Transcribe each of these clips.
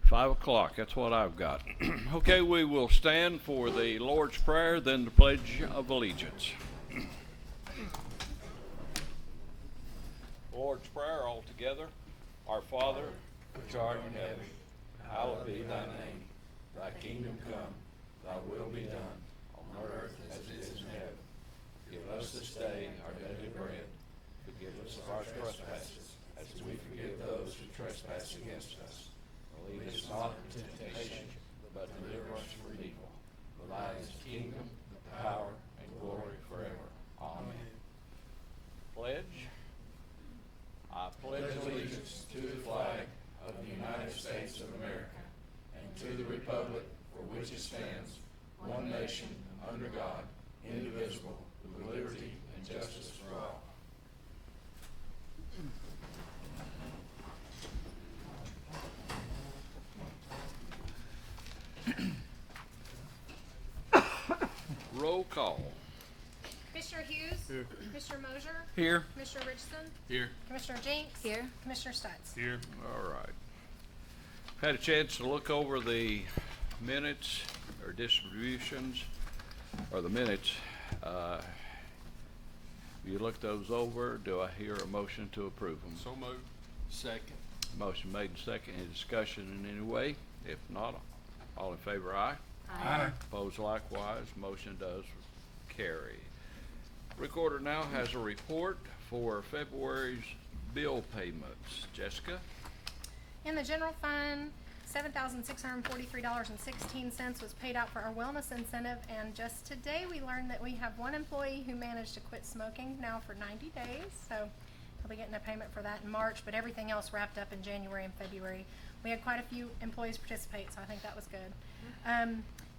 5 o'clock, that's what I've got. Okay, we will stand for the Lord's Prayer, then the Pledge of Allegiance. Lord's Prayer all together. Our Father, which art in heaven, hallowed be thy name. Thy kingdom come, thy will be done, on earth as it is in heaven. Give us this day our daily bread. Forgive us of our trespasses, as we forgive those who trespass against us. Lead us not into temptation, but deliver us from evil. For thine is the kingdom, the power, and glory forever. Amen. Pledge. I pledge allegiance to the flag of the United States of America and to the republic for which it stands, one nation, under God, indivisible, with liberty and justice for all. Roll call. Commissioner Hughes. Here. Commissioner Mosier. Here. Commissioner Richardson. Here. Commissioner Jinks. Here. Commissioner Stutz. Here. All right. Had a chance to look over the minutes or distributions or the minutes. You look those over. Do I hear a motion to approve them? So moved. Second. Motion made and second. Any discussion in any way? If not, all in favor, aye. Aye. Opposed likewise. Motion does carry. Recorder now has a report for February's bill payments. Jessica? In the general fund, $7,643.16 was paid out for our wellness incentive, and just today we learned that we have one employee who managed to quit smoking now for 90 days, so he'll be getting a payment for that in March, but everything else wrapped up in January and February. We had quite a few employees participate, so I think that was good.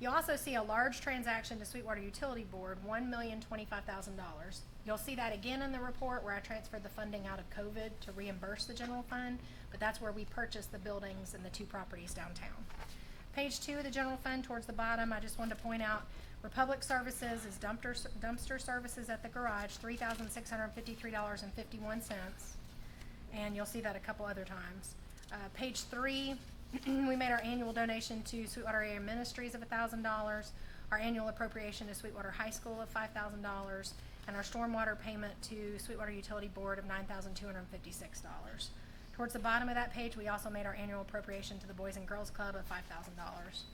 You'll also see a large transaction to Sweetwater Utility Board, $1,025,000. You'll see that again in the report where I transferred the funding out of COVID to reimburse the general fund, but that's where we purchased the buildings and the 2 properties downtown. Page 2 of the general fund towards the bottom, I just wanted to point out Republic Services is dumpster services at the garage, $3,653.51, and you'll see that a couple other times. Page 3, we made our annual donation to Sweetwater Area Ministries of $1,000, our annual appropriation to Sweetwater High School of $5,000, and our stormwater payment to Sweetwater Utility Board of $9,256. Towards the bottom of that page, we also made our annual appropriation to the Boys and Girls Club of $5,000.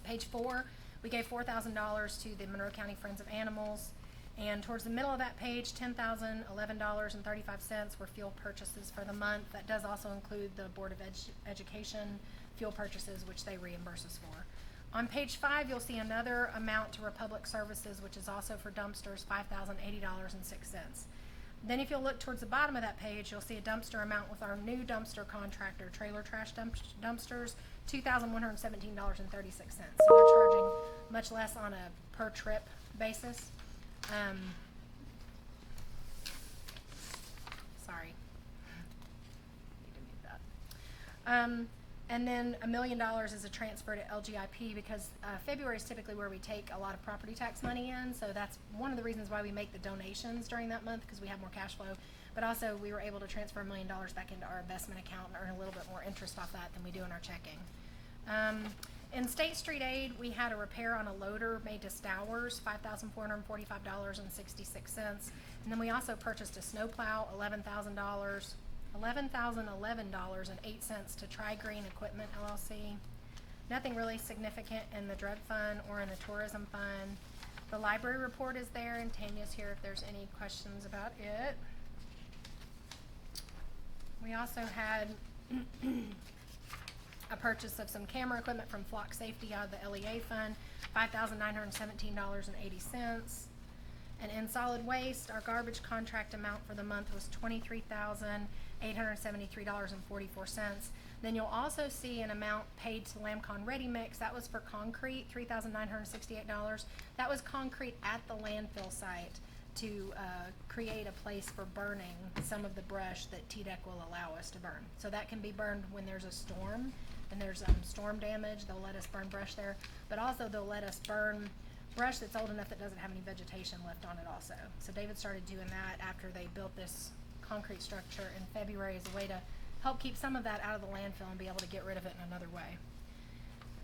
Page 4, we gave $4,000 to the Monroe County Friends of Animals. And towards the middle of that page, $10,011.35 were fuel purchases for the month. That does also include the Board of Education fuel purchases, which they reimburse us for. On page 5, you'll see another amount to Republic Services, which is also for dumpsters, $5,080.06. Then if you'll look towards the bottom of that page, you'll see a dumpster amount with our new dumpster contractor, Trailer Trash Dumpsters, $2,117.36. So they're charging much less on a per trip basis. Sorry. Need to move that. And then $1 million is a transfer to LGIP because February is typically where we take a lot of property tax money in, so that's one of the reasons why we make the donations during that month, because we have more cash flow. But also we were able to transfer $1 million back into our investment account and earn a little bit more interest off that than we do in our checking. In State Street Aid, we had a repair on a loader made to Stowers, $5,445.66. And then we also purchased a snowplow, $11,011.08 to Tri Green Equipment LLC. Nothing really significant in the drug fund or in the tourism fund. The library report is there, and Tanya's here if there's any questions about it. We also had a purchase of some camera equipment from Flock Safety out of the LEA fund, $5,917.80. And in solid waste, our garbage contract amount for the month was $23,873.44. Then you'll also see an amount paid to Lamcon Ready Mix. That was for concrete, $3,968. That was concrete at the landfill site to create a place for burning some of the brush that TDEC will allow us to burn. So that can be burned when there's a storm and there's storm damage. They'll let us burn brush there, but also they'll let us burn brush that's old enough that doesn't have any vegetation left on it also. So David started doing that after they built this concrete structure in February as a way to help keep some of that out of the landfill and be able to get rid of it in another way.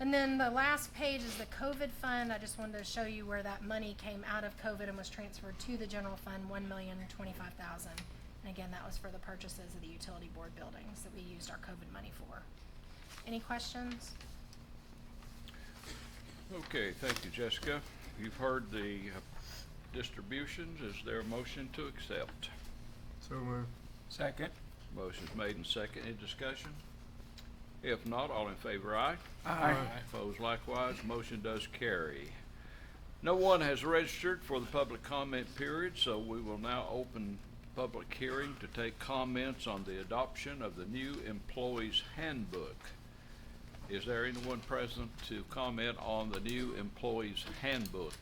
And then the last page is the COVID fund. I just wanted to show you where that money came out of COVID and was transferred to the general fund, $1,025,000. And again, that was for the purchases of the utility board buildings that we used our COVID money for. Any questions? Okay, thank you, Jessica. You've heard the distributions. Is there a motion to accept? So moved. Second. Motion's made and second. Any discussion? If not, all in favor, aye. Aye. Opposed likewise, motion does carry. No one has registered for the public comment period, so we will now open public hearing to take comments on the adoption of the new employees handbook. Is there anyone present to comment on the new employees handbook?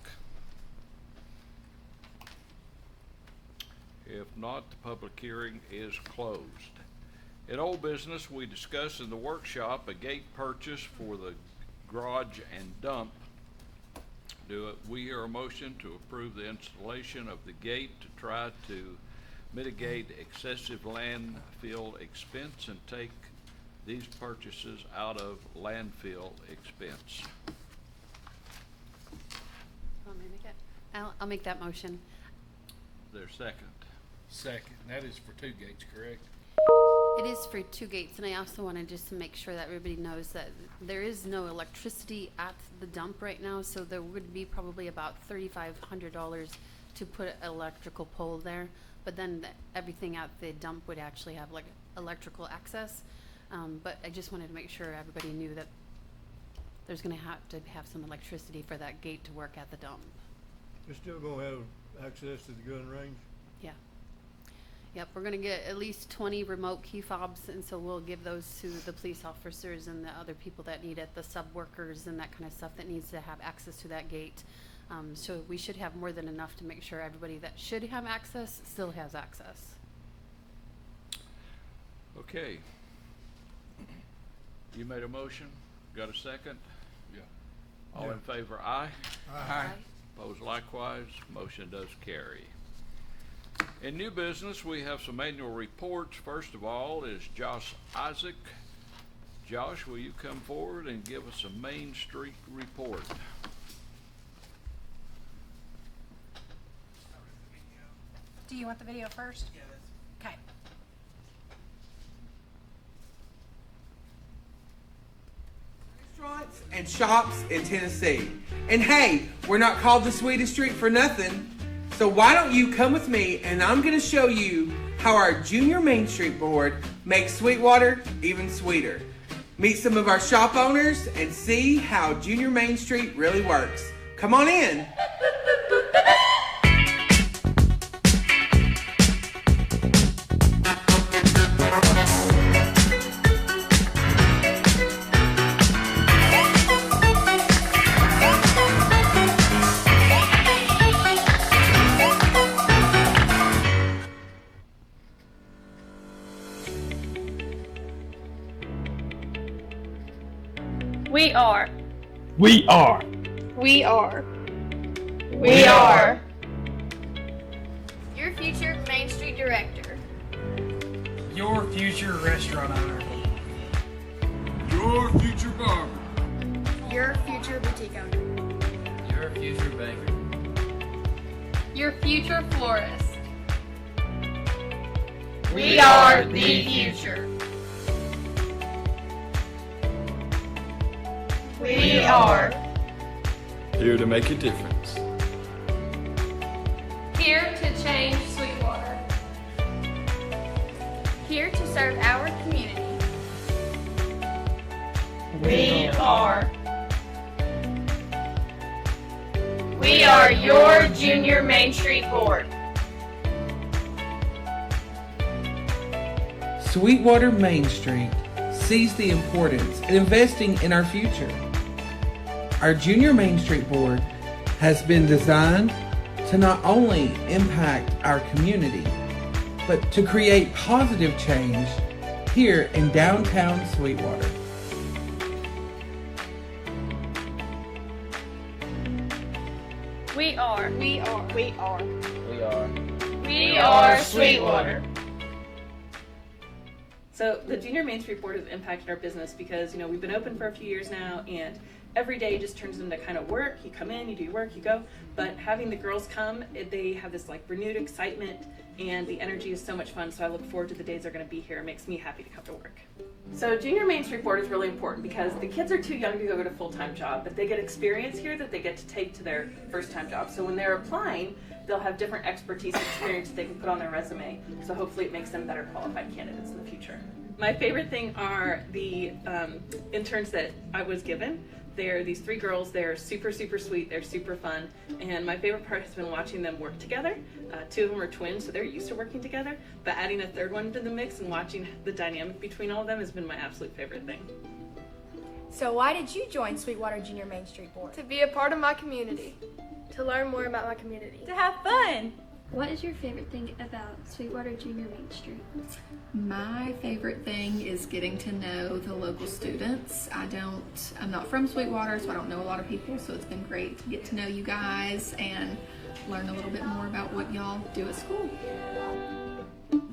If not, the public hearing is closed. In old business, we discussed in the workshop a gate purchase for the garage and dump. Do we hear a motion to approve the installation of the gate to try to mitigate excessive landfill expense and take these purchases out of landfill expense? I'll make that motion. Is there a second? Second. That is for 2 gates, correct? It is for 2 gates, and I also wanted just to make sure that everybody knows that there is no electricity at the dump right now, so there would be probably about $3,500 to put an electrical pole there, but then everything at the dump would actually have like electrical access. But I just wanted to make sure everybody knew that there's going to have some electricity for that gate to work at the dump. You're still gonna have access to the gun range? Yeah. Yep, we're gonna get at least 20 remote key fobs, and so we'll give those to the police officers and the other people that need it, the sub workers and that kind of stuff that needs to have access to that gate. So we should have more than enough to make sure everybody that should have access still has access. Okay. You made a motion? Got a second? Yeah. All Yeah. in favor, aye. Aye. Opposed likewise, motion does carry. In new business, we have some annual reports. First of all is Josh Isaac. Josh, will you come forward and give us a Main Street report? Do you want the video first? Yeah, that's Okay. restaurants and shops in Tennessee. And hey, we're not called the Sweetest Street for nothing. So why don't you come with me and I'm going to show you how our Junior Main Street Board makes Sweetwater even sweeter. Meet some of our shop owners and see how Junior Main Street really works. Come on in. We are. We are. We are. We are. Your future Main Street Director. Your future restaurant owner. Your future barber. Your future boutique owner. Your future banker. Your future florist. We are the future. We are. Here to make a difference. Here to change Sweetwater. Here to serve our community. We are. We are your Junior Main Street Board. Sweetwater Main Street sees the importance in investing in our future. Our Junior Main Street Board has been designed to not only impact our community, but to create positive change here in downtown Sweetwater. We are. We are. We are. We are. We are Sweetwater. So the Junior Main Street Board has impacted our business because, we've been open for a few years now, and every day just turns into kind of work. You come in, you do your work, you go. But having the girls come, they have this like renewed excitement, and the energy is so much fun. So I look forward to the days they're going to be here. It makes me happy to come to work. So Junior Main Street Board is really important because the kids are too young to go get a full-time job, but they get experience here that they get to take to their first-time job. So when they're applying, they'll have different expertise and experience that they can put on their resume. So hopefully it makes them better qualified candidates in the future. My favorite thing are the interns that I was given. They're these 3 girls. They're super, super sweet. They're super fun. And my favorite part has been watching them work together. 2 of them are twins, so they're used to working together. But adding a 3rd one into the mix and watching the dynamic between all of them has been my absolute favorite thing. So why did you join Sweetwater Junior Main Street Board? To be a part of my community. To learn more about my community. To have fun. What is your favorite thing about Sweetwater Junior Main Street? My favorite thing is getting to know the local students. I'm not from Sweetwater, so I don't know a lot of people, so it's been great to get to know you guys and learn a little bit more about what y'all do at school.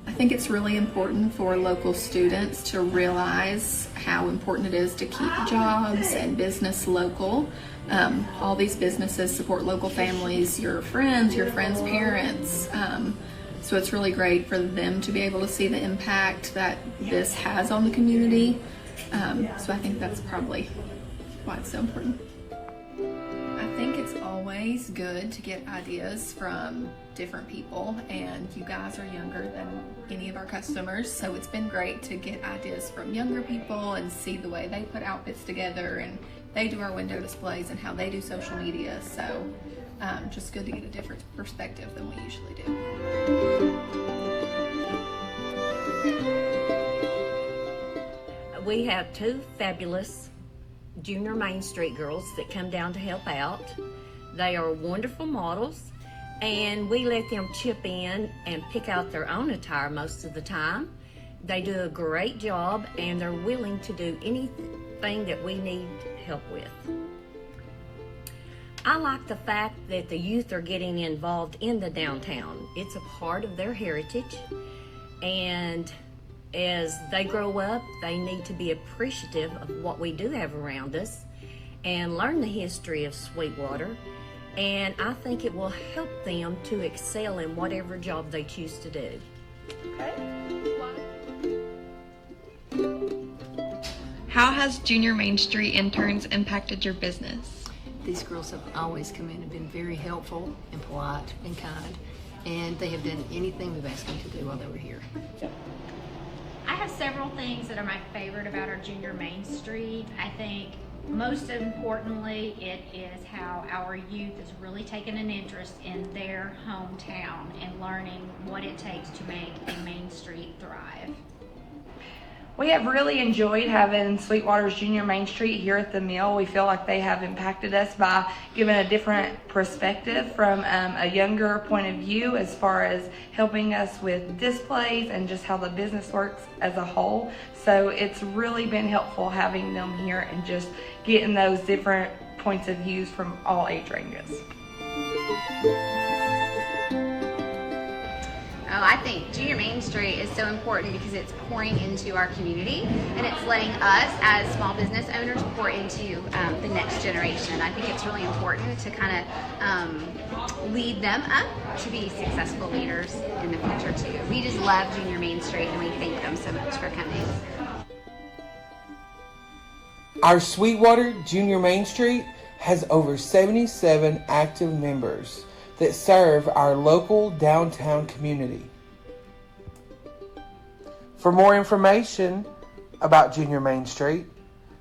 I think it's really important for local students to realize how important it is to keep jobs and business local. All these businesses support local families, your friends' parents. So it's really great for them to be able to see the impact that this has on the community. So I think that's probably why it's so important. I think it's always good to get ideas from different people, and you guys are younger than any of our customers, so it's been great to get ideas from younger people and see the way they put outfits together and they do our window displays and how they do social media. So just good to get a different perspective than we usually do. We have 2 fabulous Junior Main Street girls that come down to help out. They are wonderful models, and we let them chip in and pick out their own attire most of the time. They do a great job, and they're willing to do anything that we need help with. I like the fact that the youth are getting involved in the downtown. It's a part of their heritage, and as they grow up, they need to be appreciative of what we do have around us and learn the history of Sweetwater. And I think it will help them to excel in whatever job they choose to do. How has Junior Main Street interns impacted your business? These girls have always come in and been very helpful and polite and kind, and they have done anything we've asked them to do while they were here. I have several things that are my favorite about our Junior Main Street. I think most importantly, it is how our youth is really taking an interest in their hometown and learning what it takes to make a Main Street thrive. We have really enjoyed having Sweetwater's Junior Main Street here at the mill. We feel like they have impacted us by giving a different perspective from a younger point of view as far as helping us with displays and just how the business works as a whole. So it's really been helpful having them here and just getting those different points of views from all age ranges. Oh, I think Junior Main Street is so important because it's pouring into our community and it's letting us as small business owners pour into the next generation. I think it's really important to kind of lead them up to be successful leaders in the future too. We just love Junior Main Street and we thank them so much for coming. Our Sweetwater Junior Main Street has over 77 active members that serve our local downtown community. For more information about Junior Main Street,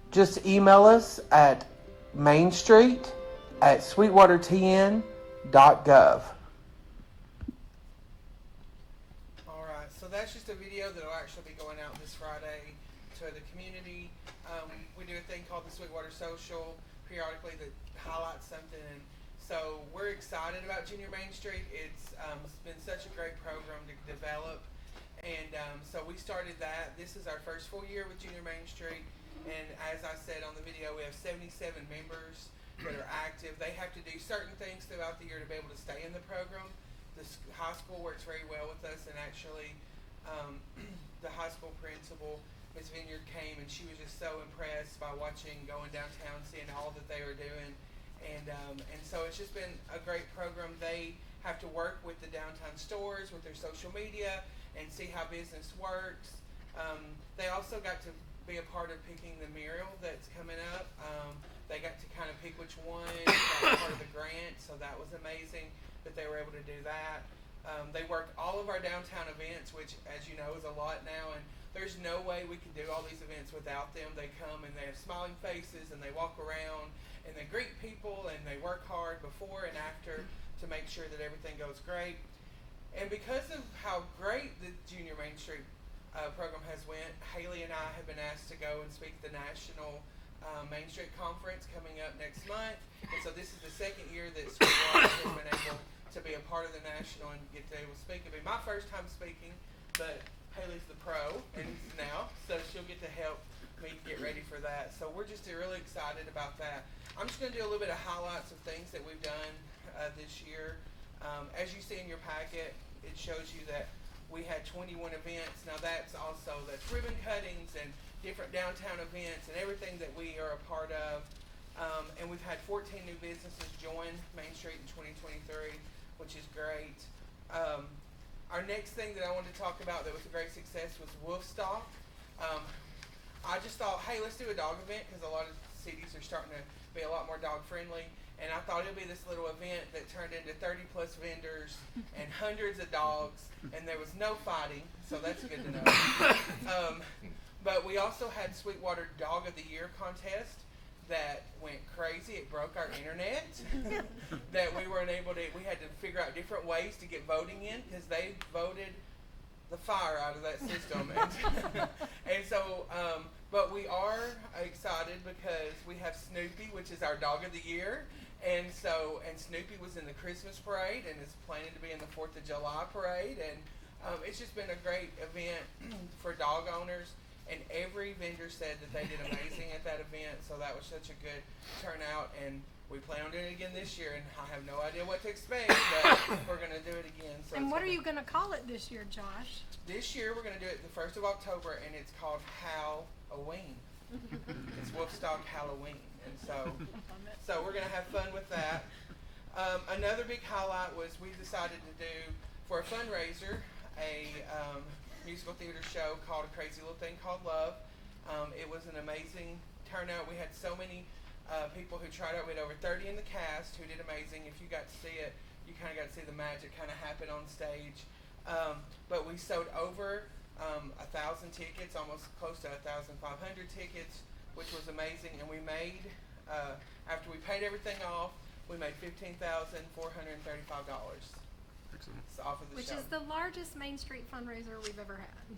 just email us at mainstreet@sweetwatertn.gov. Alright, so that's just a video that will actually be going out this Friday to the community. We do a thing called the Sweetwater Social periodically that highlights something. And so we're excited about Junior Main Street. It's been such a great program to develop. And so we started that. This is our first full year with Junior Main Street. And as I said on the video, we have 77 members that are active. They have to do certain things throughout the year to be able to stay in the program. The high school works very well with us and actually the high school principal, Ms. Vineyard, came, and she was just so impressed by going downtown, seeing all that they were doing. And so it's just been a great program. They have to work with the downtown stores, with their social media, and see how business works. They also got to be a part of picking the mural that's coming up. They got to kind of pick which one got part of the grant, so that was amazing that they were able to do that. They work all of our downtown events, which, as you know, is a lot now, and there's no way we could do all these events without them. They come and they have smiling faces, and they walk around, and they greet people, and they work hard before and after to make sure that everything goes great. And because of how great the Junior Main Street program has went, Haley and I have been asked to go and speak at the National Main Street Conference coming up next month. And so this is the second year that Sweetwater has been able to be a part of the National and get to able to speak. It'll be my first time speaking, but Haley's the pro and now, so she'll get to help me get ready for that. So we're just really excited about that. I'm just going to do a little bit of highlights of things that we've done this year. As you see in your packet, it shows you that we had 21 events. Now that's ribbon cuttings and different downtown events and everything that we are a part of. And we've had 14 new businesses join Main Street in 2023, which is great. Our next thing that I wanted to talk about that was a great success was Wolfstock. I just thought, hey, let's do a dog event because a lot of cities are starting to be a lot more dog friendly. And I thought it would be this little event that turned into 30 plus vendors and hundreds of dogs, and there was no fighting, so that's good to know. But we also had Sweetwater Dog of the Year contest that went crazy. It broke our internet. That we weren't able to. We had to figure out different ways to get voting in because they voted the fire out of that system. And so, but we are excited because we have Snoopy, which is our dog of the year. And Snoopy was in the Christmas parade and is planning to be in the 4th of July parade. And it's just been a great event for dog owners. And every vendor said that they did amazing at that event. So that was such a good turnout. And we plan on doing it again this year. And I have no idea what to expect, but we're going to do it again. So and what are you going to call it this year, Josh? This year we're going to do it the 1st of October, and it's called Halloween. It's Wolfstock Halloween. And so we're going to have fun with that. Another big highlight was we decided to do, for a fundraiser, a musical theater show called A Crazy Little Thing Called Love. It was an amazing turnout. We had so many people who tried out. We had over 30 in the cast who did amazing. If you got to see it, you kind of got to see the magic kind of happen on stage. But we sold over 1,000 tickets, almost close to 1,500 tickets, which was amazing. And we made, after we paid everything off, we made $15,435. Off of the Which show. is the largest Main Street fundraiser we've ever had.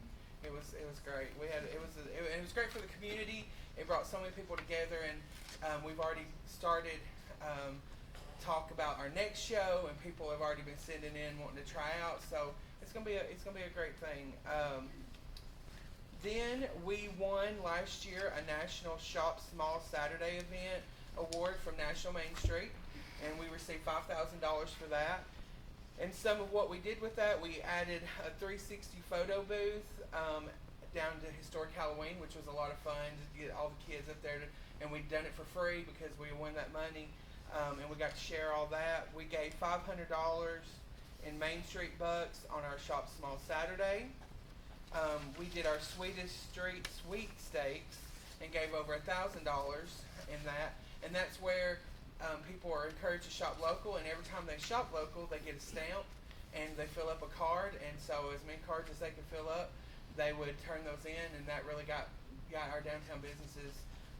It was great. It was great for the community. It brought so many people together, and we've already started talk about our next show, and people have already been sending in wanting to try out. So it's gonna be a great thing. Then we won last year a National Shop Small Saturday event award from National Main Street, and we received $5,000 for that. And some of what we did with that, we added a 360 photo booth down to Historic Halloween, which was a lot of fun to get all the kids up there. And we'd done it for free because we won that money, and we got to share all that. We gave $500 in Main Street bucks on our Shop Small Saturday. We did our Sweetest Street sweepstakes and gave over $1,000 in that. And that's where people are encouraged to shop local, and every time they shop local, they get a stamp and they fill up a card. And so as many cards as they could fill up, they would turn those in, and that really got our downtown businesses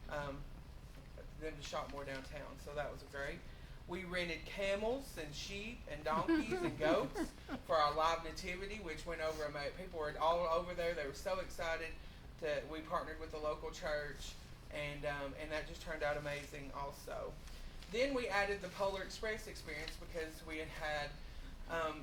them to shop more downtown. So that was great. We rented camels and sheep and donkeys and goats for our live nativity, which went over. People were all over there. They were so excited that we partnered with the local church, and that just turned out amazing also. Then we added the Polar Express experience because we had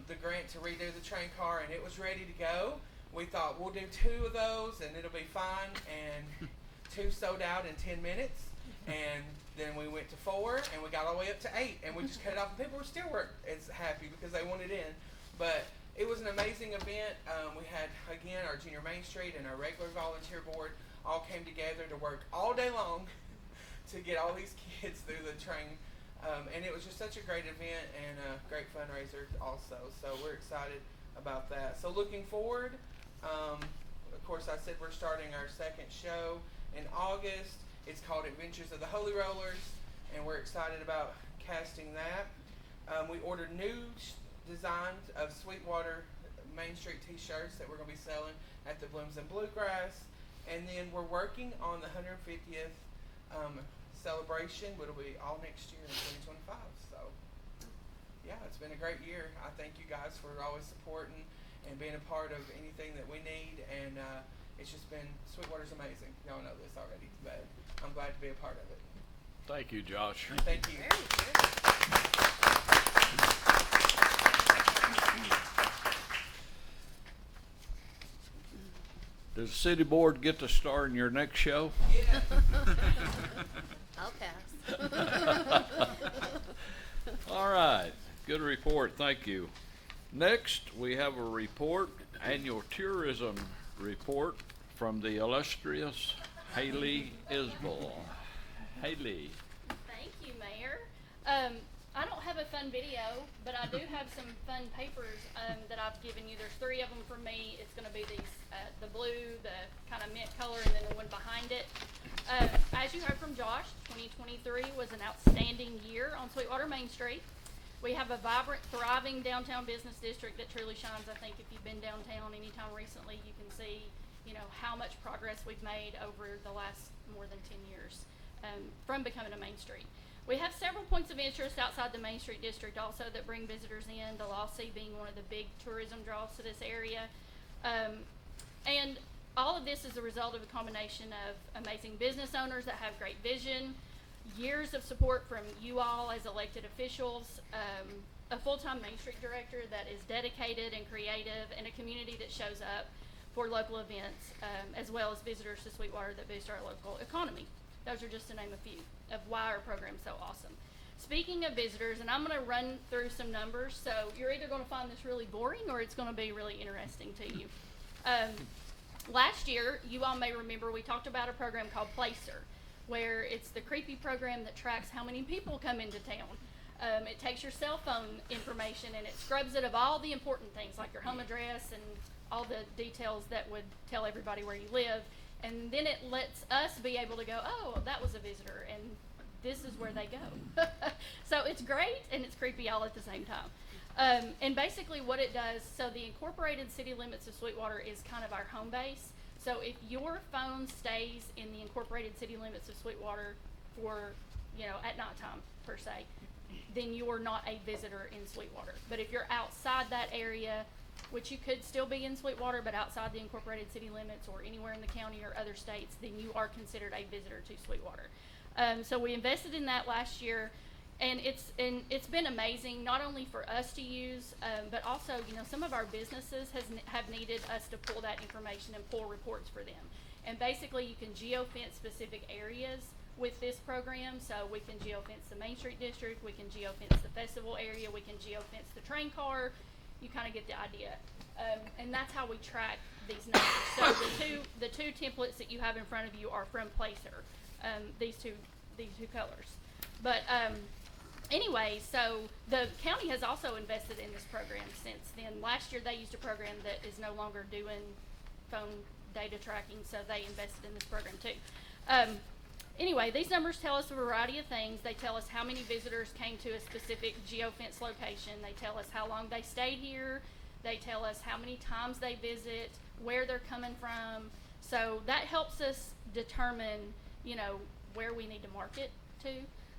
the grant to redo the train car, and it was ready to go. We thought we'll do 2 of those and it'll be fine, and 2 sold out in 10 minutes, and then we went to 4, and we got all the way up to 8, and we just cut it off, and people weren't as happy because they wanted in. But it was an amazing event. We had, again, our Junior Main Street and our regular volunteer board all came together to work all day long to get all these kids through the train. And it was just such a great event and a great fundraiser also. So we're excited about that. So looking forward, of course I said we're starting our second show in August. It's called Adventures of the Holy Rollers, and we're excited about casting that. We ordered new designs of Sweetwater Main Street t-shirts that we're going to be selling at the Blooms and Bluegrass. And then we're working on the 150th celebration, which will be all next year in 2025. So, yeah, it's been a great year. I thank you guys for always supporting and being a part of anything that we need. And it's just been, Sweetwater's amazing. Y'all know this already, but I'm glad to be a part of it. Thank you, Josh. Thank you. Very good. Does the city board get to star in your next show? Yeah. I'll pass. All right, good report, thank you. Next, we have a report, annual tourism report from the illustrious Haley Isbell. Haley. Thank you, Mayor. I don't have a fun video, but I do have some fun papers that I've given you. There's 3 of them from me. It's going to be these, the blue, the kind of mint color, and then the one behind it. As you heard from Josh, 2023 was an outstanding year on Sweetwater Main Street. We have a vibrant, thriving downtown business district that truly shines. I think if you've been downtown anytime recently, you can see, how much progress we've made over the last more than 10 years from becoming a main street. We have several points of interest outside the Main Street District also that bring visitors in, the Lossy being one of the big tourism draws to this area. And all of this is a result of a combination of amazing business owners that have great vision, years of support from you all as elected officials, a full-time Main Street director that is dedicated and creative, and a community that shows up for local events, as well as visitors to Sweetwater that boost our local economy. Those are just to name a few of why our program's so awesome. Speaking of visitors, and I'm going to run through some numbers, so you're either going to find this really boring or it's going to be really interesting to you. Last year, you all may remember we talked about a program called Placer, where it's the creepy program that tracks how many people come into town. It takes your cell phone information and it scrubs it of all the important things like your home address and all the details that would tell everybody where you live. And then it lets us be able to go, oh, that was a visitor, and this is where they go. So it's great, and it's creepy all at the same time. And basically what it does, so the incorporated city limits of Sweetwater is kind of our home base. So if your phone stays in the incorporated city limits of Sweetwater for, at nighttime, per se, then you're not a visitor in Sweetwater. But if you're outside that area, which you could still be in Sweetwater, but outside the incorporated city limits or anywhere in the county or other states, then you are considered a visitor to Sweetwater. So we invested in that last year, and it's been amazing, not only for us to use, but also, some of our businesses have needed us to pull that information and pull reports for them. And basically, you can geofence specific areas with this program. So we can geofence the Main Street District, we can geofence the festival area, we can geofence the train car. You kind of get the idea. And that's how we track these numbers. So the two templates that you have in front of you are from Placer, these two colors. But anyway, so the county has also invested in this program since then. Last year they used a program that is no longer doing phone data tracking, so they invested in this program too. Anyway, these numbers tell us a variety of things. They tell us how many visitors came to a specific geofence location. They tell us how long they stayed here. They tell us how many times they visit, where they're coming from. So that helps us determine, where we need to market to.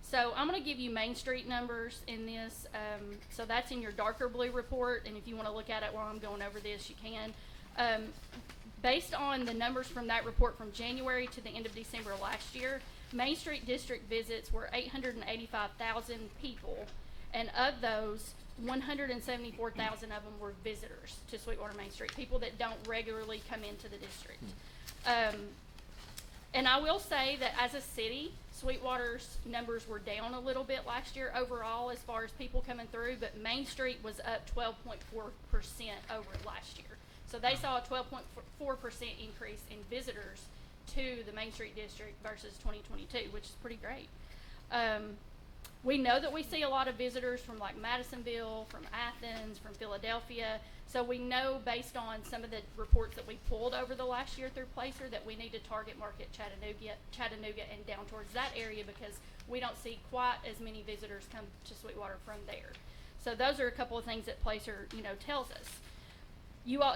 So I'm going to give you Main Street numbers in this. So that's in your darker blue report, and if you want to look at it while I'm going over this, you can. Based on the numbers from that report from January to the end of December last year, Main Street District visits were 885,000 people, and of those, 174,000 of them were visitors to Sweetwater Main Street, people that don't regularly come into the district. And I will say that as a city, Sweetwater's numbers were down a little bit last year overall as far as people coming through, but Main Street was up 12.4% over last year. So they saw a 12.4% increase in visitors to the Main Street district versus 2022, which is pretty great. We know that we see a lot of visitors from like Madisonville, from Athens, from Philadelphia. So we know based on some of the reports that we pulled over the last year through Placer that we need to target market Chattanooga and down towards that area because we don't see quite as many visitors come to Sweetwater from there. So those are a couple of things that Placer, tells us.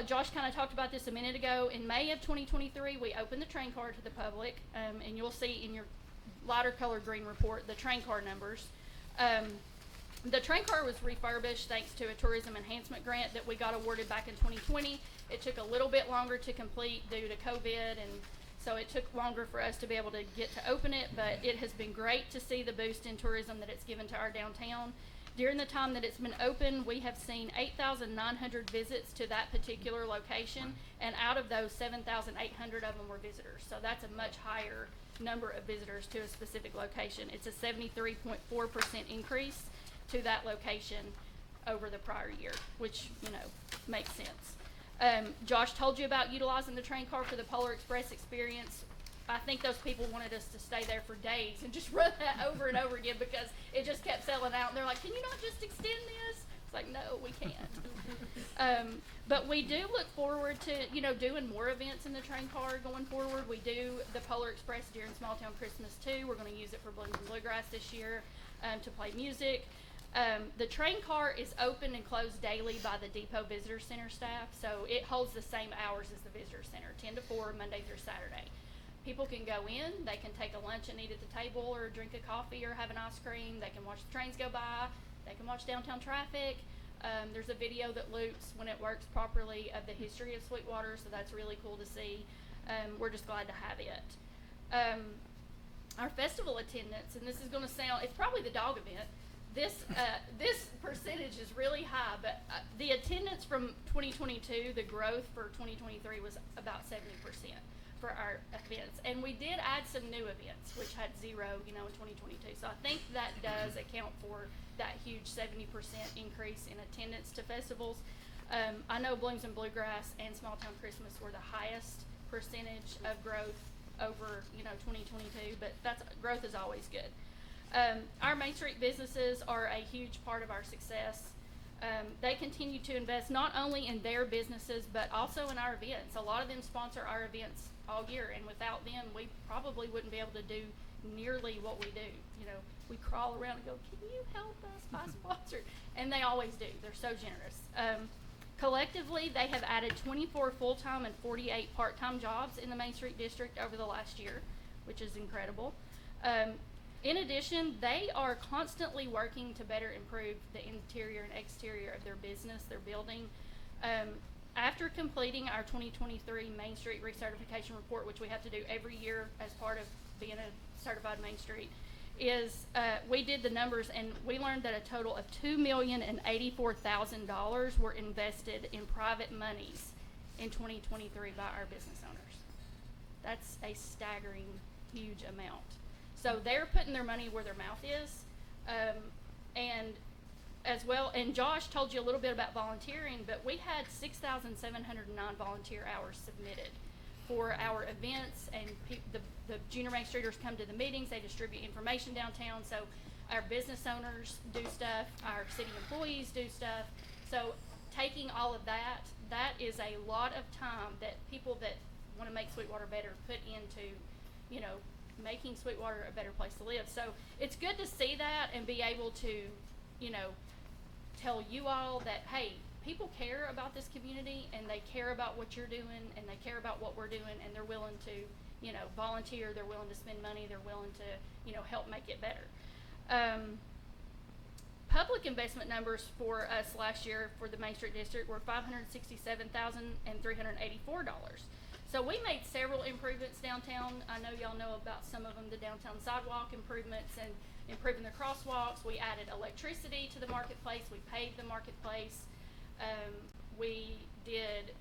Josh kind of talked about this a minute ago. In May of 2023, we opened the train car to the public, and you'll see in your lighter colored green report the train car numbers. The train car was refurbished thanks to a tourism enhancement grant that we got awarded back in 2020. It took a little bit longer to complete due to COVID, and so it took longer for us to be able to get to open it, but it has been great to see the boost in tourism that it's given to our downtown. During the time that it's been open, we have seen 8,900 visits to that particular location, and out of those, 7,800 of them were visitors. So that's a much higher number of visitors to a specific location. It's a 73.4% increase to that location over the prior year, which, makes sense. Josh told you about utilizing the train car for the Polar Express experience. I think those people wanted us to stay there for days and just run that over and over again because it just kept selling out. And they're like, can you not just extend this? It's like, no, we can't. But we do look forward to, doing more events in the train car going forward. We do the Polar Express during Small Town Christmas too. We're going to use it for Blues and Bluegrass this year to play music. The train car is open and closed daily by the Depot Visitor Center staff. So it holds the same hours as the Visitor Center, 10 to 4, Monday through Saturday. People can go in, they can take a lunch and eat at the table or drink a coffee or have an ice cream. They can watch the trains go by. They can watch downtown traffic. There's a video that loops when it works properly of the history of Sweetwater, so that's really cool to see. We're just glad to have it. Our festival attendance, and this is going to sound, it's probably the dog event. This percentage is really high, but the attendance from 2022, the growth for 2023 was about 70% for our events. And we did add some new events, which had 0, in 2022. So I think that does account for that huge 70% increase in attendance to festivals. I know Blooms and Bluegrass and Small Town Christmas were the highest percentage of growth over, 2022, but growth is always good. Our Main Street businesses are a huge part of our success. They continue to invest not only in their businesses, but also in our events. A lot of them sponsor our events all year, and without them, we probably wouldn't be able to do nearly what we do. We crawl around and go, can you help us buy sponsored? And they always do. They're so generous. Collectively, they have added 24 full-time and 48 part-time jobs in the Main Street District over the last year, which is incredible. In addition, they are constantly working to better improve the interior and exterior of their business, their building. After completing our 2023 Main Street recertification report, which we have to do every year as part of being a certified Main Street, we did the numbers and we learned that a total of $2,084,000 were invested in private monies in 2023 by our business owners. That's a staggering, huge amount. So they're putting their money where their mouth is, and as well, and Josh told you a little bit about volunteering, but we had 6,709 volunteer hours submitted for our events, and the Junior Main Streeters come to the meetings, they distribute information downtown, so our business owners do stuff, our city employees do stuff. So taking all of that is a lot of time that people that want to make Sweetwater better put into, making Sweetwater a better place to live. So it's good to see that and be able to, tell you all that, hey, people care about this community and they care about what you're doing and they care about what we're doing and they're willing to, volunteer, they're willing to spend money, they're willing to, help make it better. Public investment numbers for us last year for the Main Street District were $567,384. So we made several improvements downtown. I know y'all know about some of them, the downtown sidewalk improvements and improving the crosswalks. We added electricity to the marketplace. We paved the marketplace. We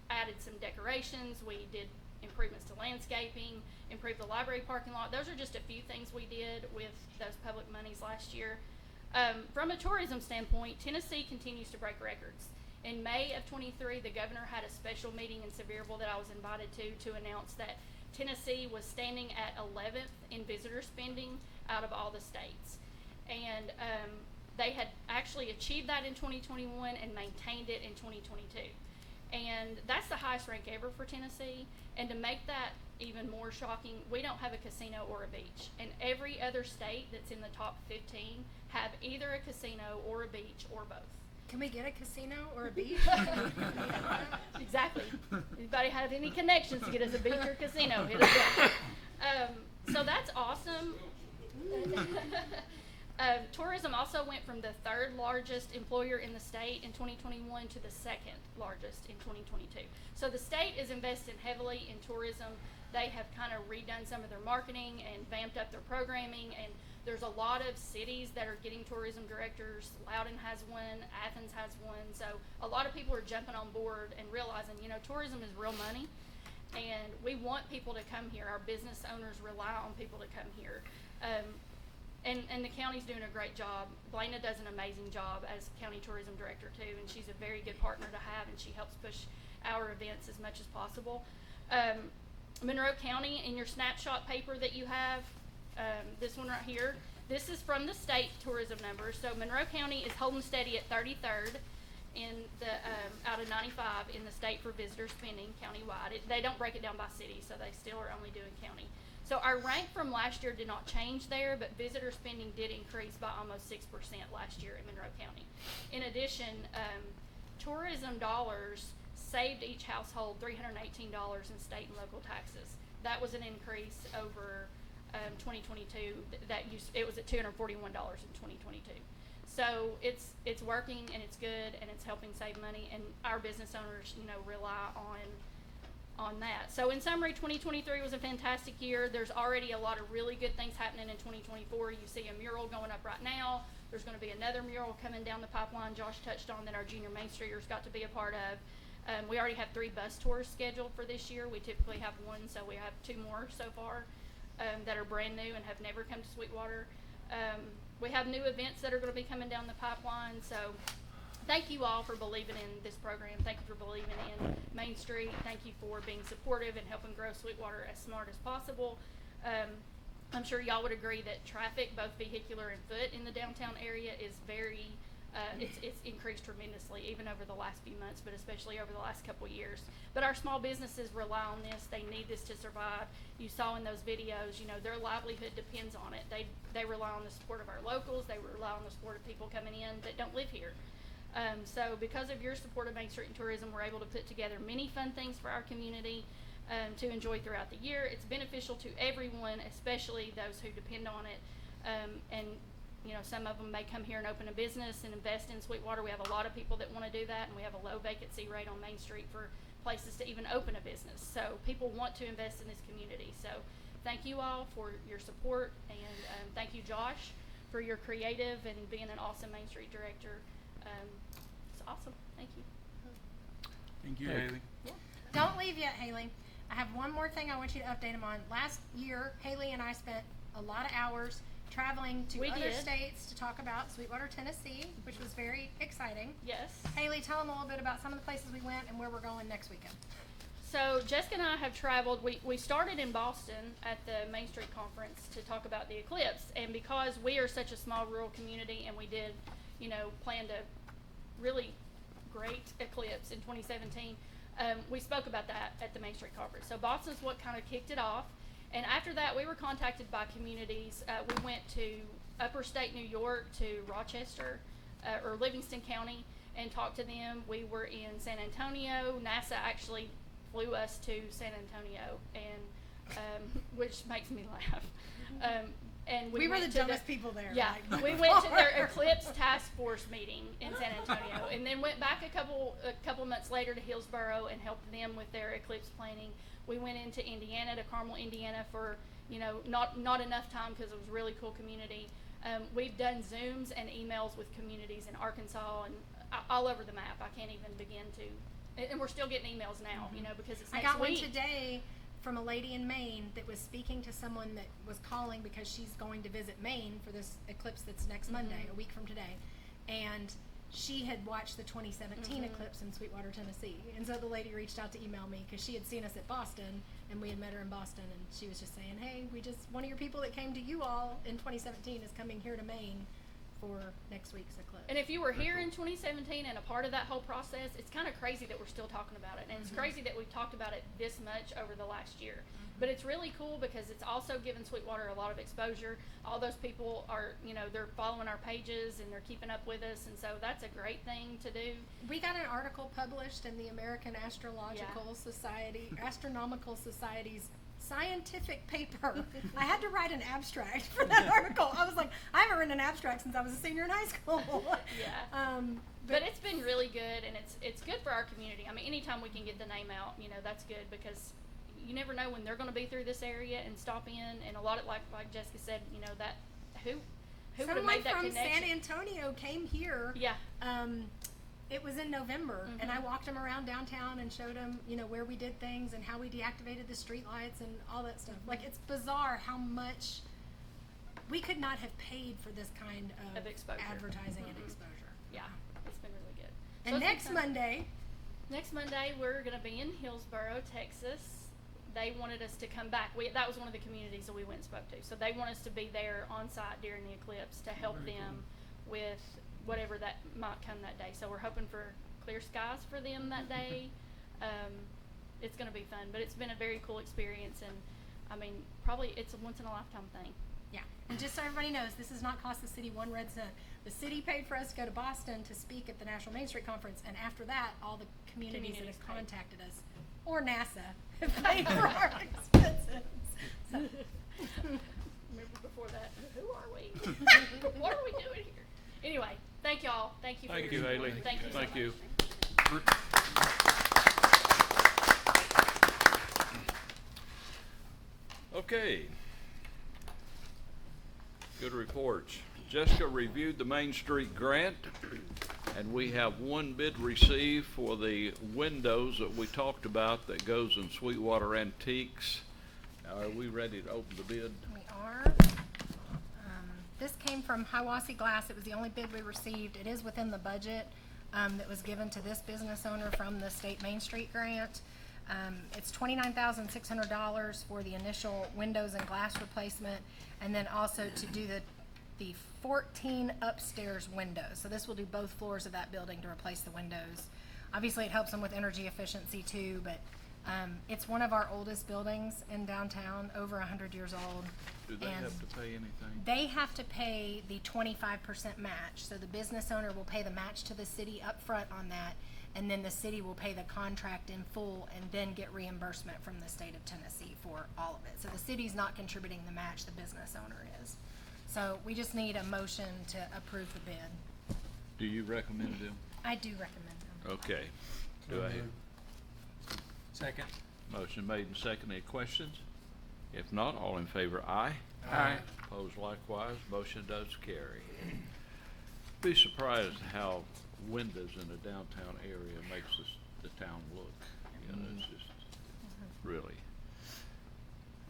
added some decorations. We did improvements to landscaping, improve the library parking lot. Those are just a few things we did with those public monies last year. From a tourism standpoint, Tennessee continues to break records. In May of 23, the governor had a special meeting in Sevierville that I was invited to announce that Tennessee was standing at 11th in visitor spending out of all the states. And they had actually achieved that in 2021 and maintained it in 2022. And that's the highest rank ever for Tennessee. And to make that even more shocking, we don't have a casino or a beach. And every other state that's in the top 15 have either a casino or a beach or both. Can we get a casino or a beach? Exactly. Anybody have any connections to get us a beach or casino? Hit us up. So that's awesome. Tourism also went from the third largest employer in the state in 2021 to the second largest in 2022. So the state is investing heavily in tourism. They have kind of redone some of their marketing and vamped up their programming, and there's a lot of cities that are getting tourism directors. Loudon has one, Athens has one. So a lot of people are jumping on board and realizing, you know, tourism is real money, and we want people to come here. Our business owners rely on people to come here. And the county's doing a great job. Blaina does an amazing job as county tourism director too, and she's a very good partner to have, and she helps push our events as much as possible. Monroe County, in your snapshot paper that you have, this one right here, this is from the state tourism numbers. So Monroe County is holding steady at 33rd in the out of 95 in the state for visitor spending countywide. They don't break it down by city, so they still are only doing county. So our rank from last year did not change there, but visitor spending did increase by almost 6% last year in Monroe County. In addition, tourism dollars saved each household $318 in state and local taxes. That was an increase over 2022. It was at $241 in 2022. So it's working, and it's good, and it's helping save money, and our business owners, you know, rely on that. So in summary, 2023 was a fantastic year. There's already a lot of really good things happening in 2024. You see a mural going up right now. There's going to be another mural coming down the pipeline Josh touched on that our junior Main Streeters got to be a part of. We already have 3 bus tours scheduled for this year. We typically have 1, so we have 2 more so far that are brand new and have never come to Sweetwater. We have new events that are going to be coming down the pipeline. So thank you all for believing in this program. Thank you for believing in Main Street. Thank you for being supportive and helping grow Sweetwater as smart as possible. I'm sure y'all would agree that traffic, both vehicular and foot, in the downtown area is very, it's increased tremendously, even over the last few months, but especially over the last couple of years. But our small businesses rely on this. They need this to survive. You saw in those videos, you know, their livelihood depends on it. They rely on the support of our locals. They rely on the support of people coming in that don't live here. So because of your support of Main Street and Tourism, we're able to put together many fun things for our community to enjoy throughout the year. It's beneficial to everyone, especially those who depend on it. And you know, some of them may come here and open a business and invest in Sweetwater. We have a lot of people that want to do that, and we have a low vacancy rate on Main Street for places to even open a business. So people want to invest in this community. So thank you all for your support, and thank you, Josh, for your creative and being an awesome Main Street director. It's awesome. Thank you. Thank you, Haley. Yeah. Don't leave yet, Haley. I have one more thing I want you to update them on. Last year, Haley and I spent a lot of hours traveling to other states to talk about Sweetwater, Tennessee, which was very exciting. Yes. Haley, tell them a little bit about some of the places we went and where we're going next weekend. So Jessica and I have traveled. We started in Boston at the Main Street Conference to talk about the eclipse, and because we are such a small rural community, and we did, you know, planned a really great eclipse in 2017, we spoke about that at the Main Street Conference. So Boston's what kind of kicked it off. And after that, we were contacted by communities. We went to upper state New York, to Rochester, or Livingston County, and talked to them. We were in San Antonio. NASA actually flew us to San Antonio, and which makes me laugh. And we were the went to dumbest people there. Yeah, like, we went to their Eclipse Task Force meeting in San Antonio, and then went back a couple months later to Hillsboro and helped them with their eclipse planning. We went into Indiana, to Carmel, Indiana, for, you know, not enough time because it was a really cool community. We've done Zooms and emails with communities in Arkansas and all over the map. I can't even begin to, and we're still getting emails now, you know, because it's next week. I got one today from a lady in Maine that was speaking to someone that was calling because she's going to visit Maine for this eclipse that's next Monday, a week from today. And she had watched the 2017 eclipse in Sweetwater, Tennessee. And so the lady reached out to email me because she had seen us at Boston, and we had met her in Boston, and she was just saying, hey, one of your people that came to you all in 2017 is coming here to Maine for next week's eclipse. And if you were here in 2017 and a part of that whole process, it's kind of crazy that we're still talking about it. And it's crazy that we've talked about it this much over the last year. But it's really cool because it's also given Sweetwater a lot of exposure. All those people are, they're following our pages and they're keeping up with us. And so that's a great thing to do. We got an article published in the American Astronomical Society's scientific paper. I had to write an abstract for that article. I was like, I haven't written an abstract since I was a senior in high school. But it's been really good, and it's good for our community. I mean, anytime we can get the name out, that's good, because you never know when they're going to be through this area and stop in. And a lot of, like Jessica said, that who would have made that connection? Someone from San Antonio came here. Yeah. It was in November, and I walked them around downtown and showed them, where we did things and how we deactivated the street lights and all that stuff. Like, it's bizarre how much we could not have paid for this kind of advertising and exposure. Yeah, it's been really good. And next Monday, we're going to be in Hillsboro, Texas. They wanted us to come back. That was one of the communities that we went and spoke to. So they want us to be there on site during the eclipse to help them with whatever that might come that day. So we're hoping for clear skies for them that day. It's going to be fun, but it's been a very cool experience, and I mean, probably it's a once in a lifetime thing. Yeah, and just so everybody knows, this has not cost the city one red cent. The city paid for us to go to Boston to speak at the National Main Street Conference, and after that, all the communities that have contacted us, or NASA, have paid for our expenses. So. Remember before that, who are we? What are we doing here? Anyway, thank y'all. Thank you for your support. Haley. Thank you. Thank you. Okay. Good reports. Jessica reviewed the Main Street grant, and we have one bid received for the windows that we talked about that goes in Sweetwater Antiques. Now, are we ready to open the bid? We are. This came from Hiwassee Glass. It was the only bid we received. It is within the budget that was given to this business owner from the state Main Street grant. It's $29,600 for the initial windows and glass replacement, and then also to do the 14 upstairs windows. So this will do both floors of that building to replace the windows. Obviously, it helps them with energy efficiency too, but it's one of our oldest buildings in downtown, over 100 years old. Do they have to pay anything? They have to pay the 25% match. So the business owner will pay the match to the city up front on that, and then the city will pay the contract in full and then get reimbursement from the state of Tennessee for all of it. So the city's not contributing the match, the business owner is. So we just need a motion to approve the bid. Do you recommend them? I do recommend them. Okay. Do I have? Second. Motion made and seconded. Any questions? If not, all in favor, aye. Aye. Opposed likewise. Motion does carry. Be surprised how windows in the downtown area makes the town look. It's just really.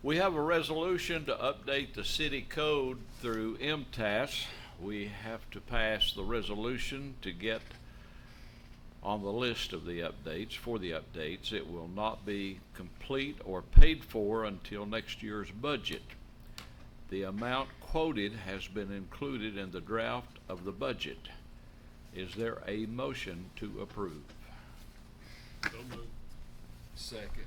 We have a resolution to update the city code through MTS. We have to pass the resolution to get on the list of the updates. For the updates, it will not be complete or paid for until next year's budget. The amount quoted has been included in the draft of the budget. Is there a motion to approve? So moved. Second.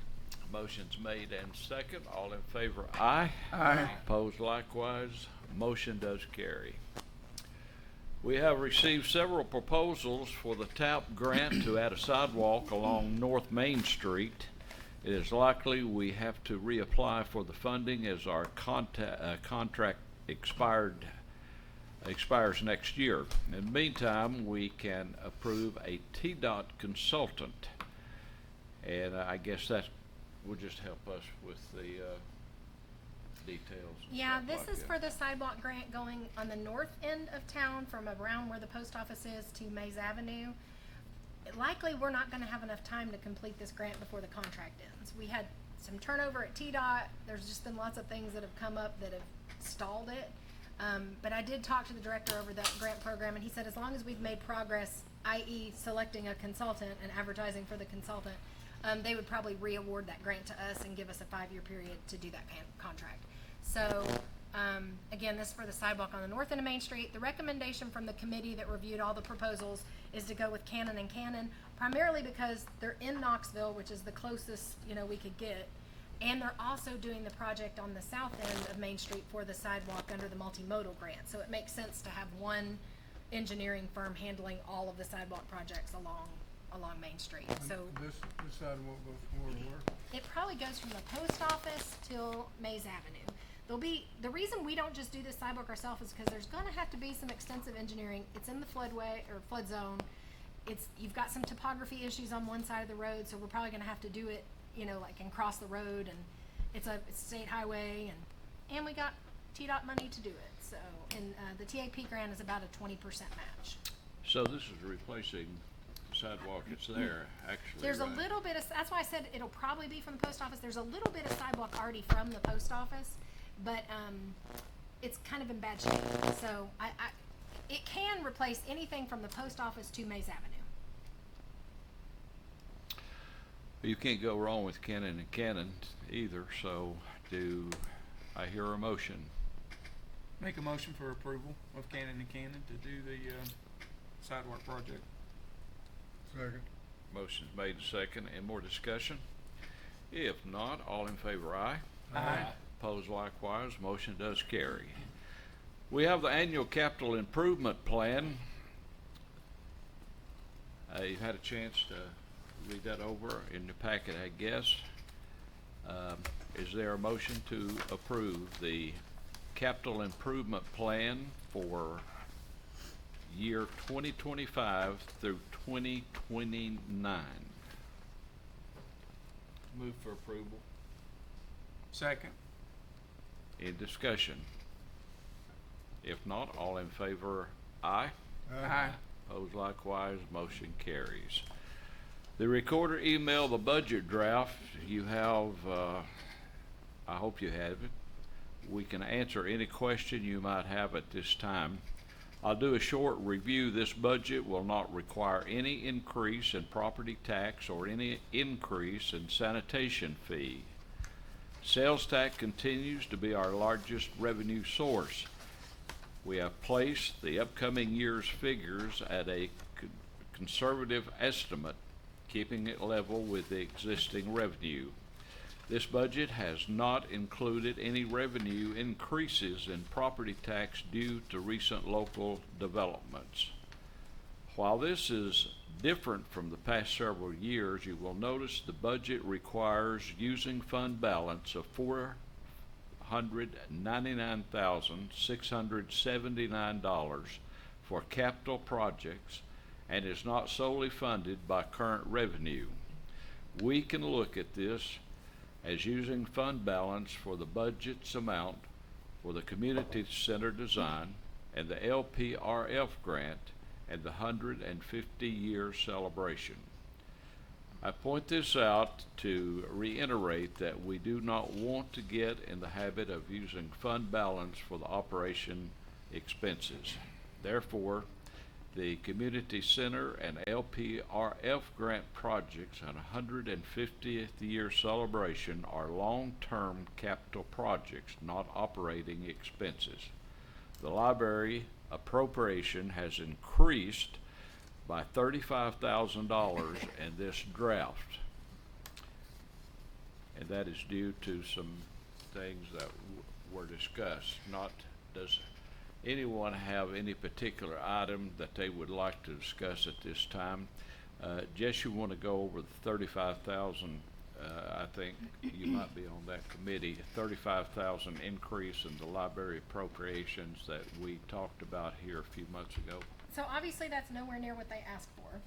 Motion's made and second. All in favor, aye. Aye. Opposed likewise. Motion does carry. We have received several proposals for the TAP grant to add a sidewalk along North Main Street. It is likely we have to reapply for the funding as our contract expires next year. In the meantime, we can approve a TDOT consultant, and I guess that will just help us with the details. Yeah, this is for the sidewalk grant going on the north end of town from around where the post office is to Mays Avenue. Likely, we're not going to have enough time to complete this grant before the contract ends. We had some turnover at TDOT. There's just been lots of things that have come up that have stalled it. But I did talk to the director over that grant program, and he said as long as we've made progress, i.e. selecting a consultant and advertising for the consultant, they would probably re-award that grant to us and give us a 5-year period to do that contract. So again, this is for the sidewalk on the north end of Main Street. The recommendation from the committee that reviewed all the proposals is to go with Cannon and Cannon, primarily because they're in Knoxville, which is the closest, we could get. And they're also doing the project on the south end of Main Street for the sidewalk under the multimodal grant. So it makes sense to have one engineering firm handling all of the sidewalk projects along Main Street. So This sidewalk goes from where to where? it probably goes from the post office till Mays Avenue. The reason we don't just do this sidewalk ourselves is because there's gonna have to be some extensive engineering. It's in the floodway or flood zone. You've got some topography issues on one side of the road, so we're probably gonna have to do it, and cross the road, and it's a state highway, and we got TDOT money to do it. So, and the TAP grant is about a 20% match. So this is replacing sidewalk that's there, actually. There's a little bit of, that's why I said it'll probably be from the post office. There's a little bit of sidewalk already from the post office, but it's kind of in bad shape. So it can replace anything from the post office to Mays Avenue. You can't go wrong with Cannon and Cannon either, so do I hear a motion? Make a motion for approval of Cannon and Cannon to do the sidewalk project. Second. Motion's made second. And more discussion? If not, all in favor, aye. Aye. Opposed likewise, motion does carry. We have the annual capital improvement plan. You've had a chance to read that over in the packet, I guess. Is there a motion to approve the capital improvement plan for year 2025 through 2029? Move for approval. Second. In discussion? If not, all in favor, aye. Aye. Opposed likewise, motion carries. The recorder emailed the budget draft. You have, I hope you have it. We can answer any question you might have at this time. I'll do a short review. This budget will not require any increase in property tax or any increase in sanitation fee. Sales tax continues to be our largest revenue source. We have placed the upcoming year's figures at a conservative estimate, keeping it level with the existing revenue. This budget has not included any revenue increases in property tax due to recent local developments. While this is different from the past several years, you will notice the budget requires using fund balance of $499,679 for capital projects and is not solely funded by current revenue. We can look at this as using fund balance for the budget's amount for the community center design and the LPRF grant and the 150-year celebration. I point this out to reiterate that we do not want to get in the habit of using fund balance for the operation expenses. Therefore, the community center and LPRF grant projects and 150th year celebration are long-term capital projects, not operating expenses. The library appropriation has increased by $35,000 in this draft, and that is due to some things that were discussed. Does anyone have any particular item that they would like to discuss at this time? Jess, you want to go over the 35,000? I think you might be on that committee. 35,000 increase in the library appropriations that we talked about here a few months ago. So obviously that's nowhere near what they asked for.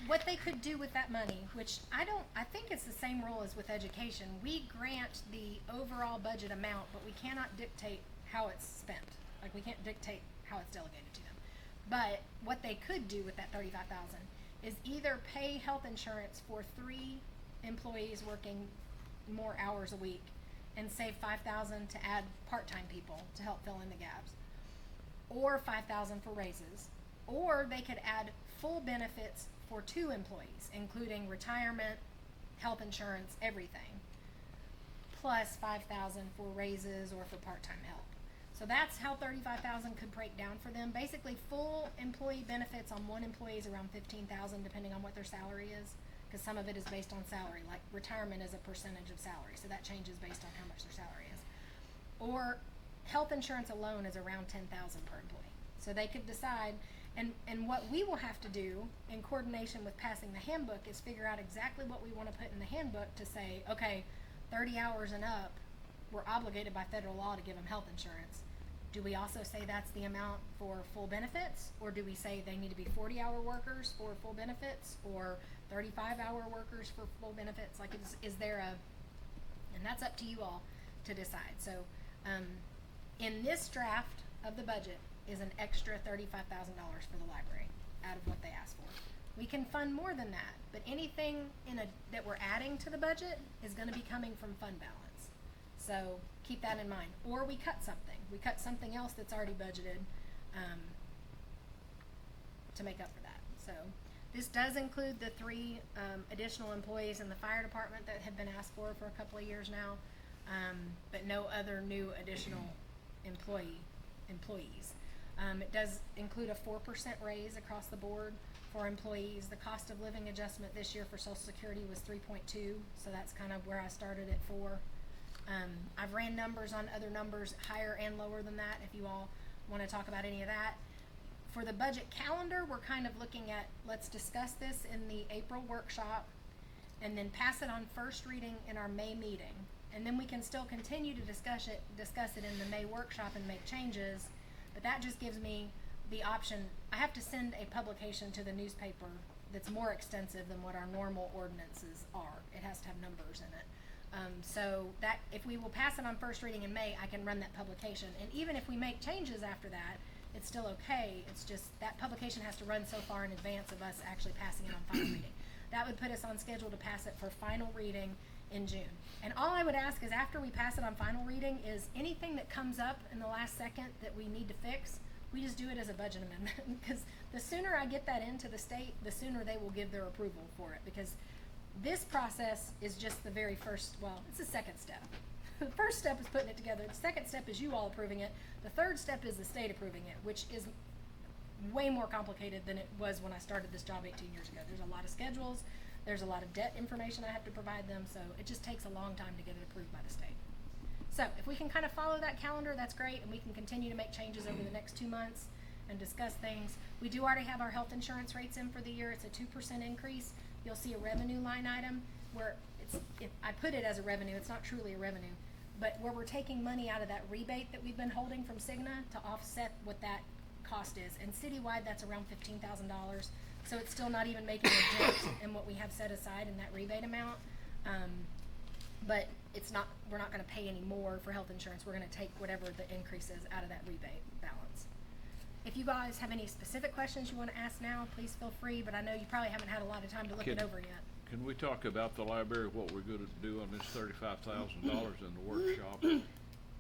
What they could do with that money, which I think it's the same rule as with education. We grant the overall budget amount, but we cannot dictate how it's spent. Like, we can't dictate how it's delegated to them. But what they could do with that $35,000 is either pay health insurance for 3 employees working more hours a week and save $5,000 to add part-time people to help fill in the gaps, or $5,000 for raises, or they could add full benefits for 2 employees, including retirement, health insurance, everything, plus $5,000 for raises or for part-time help. So that's how $35,000 could break down for them. Basically, full employee benefits on one employee is around $15,000, depending on what their salary is, because some of it is based on salary. Like retirement is a percentage of salary, so that changes based on how much their salary is. Or health insurance alone is around $10,000 per employee. So they could decide, and what we will have to do in coordination with passing the handbook is figure out exactly what we want to put in the handbook to say, okay, 30 hours and up, we're obligated by federal law to give them health insurance. Do we also say that's the amount for full benefits, or do we say they need to be 40-hour workers for full benefits, or 35-hour workers for full benefits? Like, is there a, and that's up to you all to decide. So in this draft of the budget is an extra $35,000 for the library out of what they asked for. We can fund more than that, but anything that we're adding to the budget is going to be coming from fund balance. So keep that in mind. Or we cut something. We cut something else that's already budgeted to make up for that. So this does include the 3 additional employees in the fire department that have been asked for a couple of years now, but no other new additional employees. It does include a 4% raise across the board for employees. The cost of living adjustment this year for Social Security was 3.2, so that's kind of where I started at 4. I've ran numbers on other numbers higher and lower than that if you all want to talk about any of that. For the budget calendar, we're kind of looking at, let's discuss this in the April workshop and then pass it on first reading in our May meeting. And then we can still continue to discuss it in the May workshop and make changes, but that just gives me the option. I have to send a publication to the newspaper that's more extensive than what our normal ordinances are. It has to have numbers in it. So that if we will pass it on first reading in May, I can run that publication. And even if we make changes after that, it's still okay. It's just that publication has to run so far in advance of us actually passing it on final reading. That would put us on schedule to pass it for final reading in June. And all I would ask is after we pass it on final reading is anything that comes up in the last second that we need to fix, we just do it as a budget amendment. Because the sooner I get that into the state, the sooner they will give their approval for it. Because this process is just the very first, well, it's the second step. The first step is putting it together. The second step is you all approving it. The third step is the state approving it, which is way more complicated than it was when I started this job 18 years ago. There's a lot of schedules. There's a lot of debt information I have to provide them, so it just takes a long time to get it approved by the state. So if we can kind of follow that calendar, that's great, and we can continue to make changes over the next 2 months and discuss things. We do already have our health insurance rates in for the year. It's a 2% increase. You'll see a revenue line item where I put it as a revenue. It's not truly a revenue, but where we're taking money out of that rebate that we've been holding from Cigna to offset what that cost is. And citywide, that's around $15,000. So it's still not even making a dent in what we have set aside in that rebate amount. But it's not, we're not going to pay any more for health insurance. We're going to take whatever the increase is out of that rebate balance. If you guys have any specific questions you want to ask now, please feel free, but I know you probably haven't had a lot of time to look it over yet. Can we talk about the library, what we're going to do on this $35,000 in the workshop?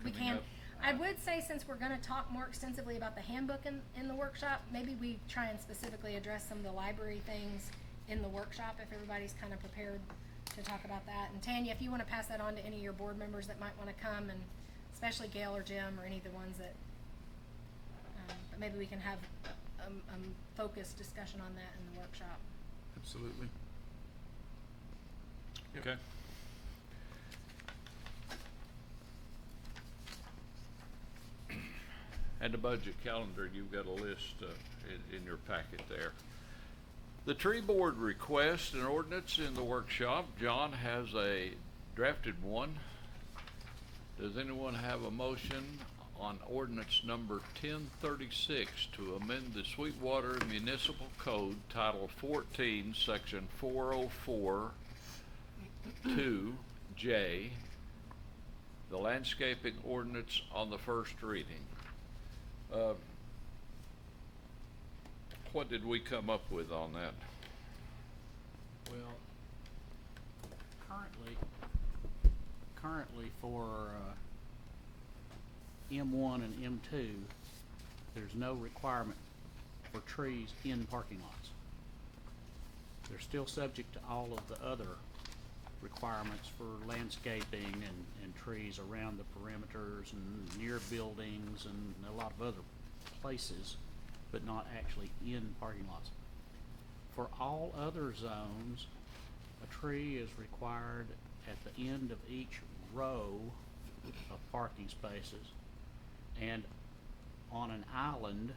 We can. I would say, since we're going to talk more extensively about the handbook in the workshop, maybe we try and specifically address some of the library things in the workshop if everybody's kind of prepared to talk about that. And Tanya, if you want to pass that on to any of your board members that might want to come, and especially Gail or Jim or any of the ones that, but maybe we can have a focused discussion on that in the workshop. Absolutely. Yep. Okay. And the budget calendar, you've got a list in your packet there. The tree board requests an ordinance in the workshop. John has a drafted one. Does anyone have a motion on ordinance number 1036 to amend the Sweetwater Municipal Code, Title 14, Section 404 2J, the landscaping ordinance on the first reading? What did we come up with on that? Well, Currently for M1 and M2, there's no requirement for trees in parking lots. They're still subject to all of the other requirements for landscaping and trees around the perimeters and near buildings and a lot of other places, but not actually in parking lots. For all other zones, a tree is required at the end of each row of parking spaces and on an island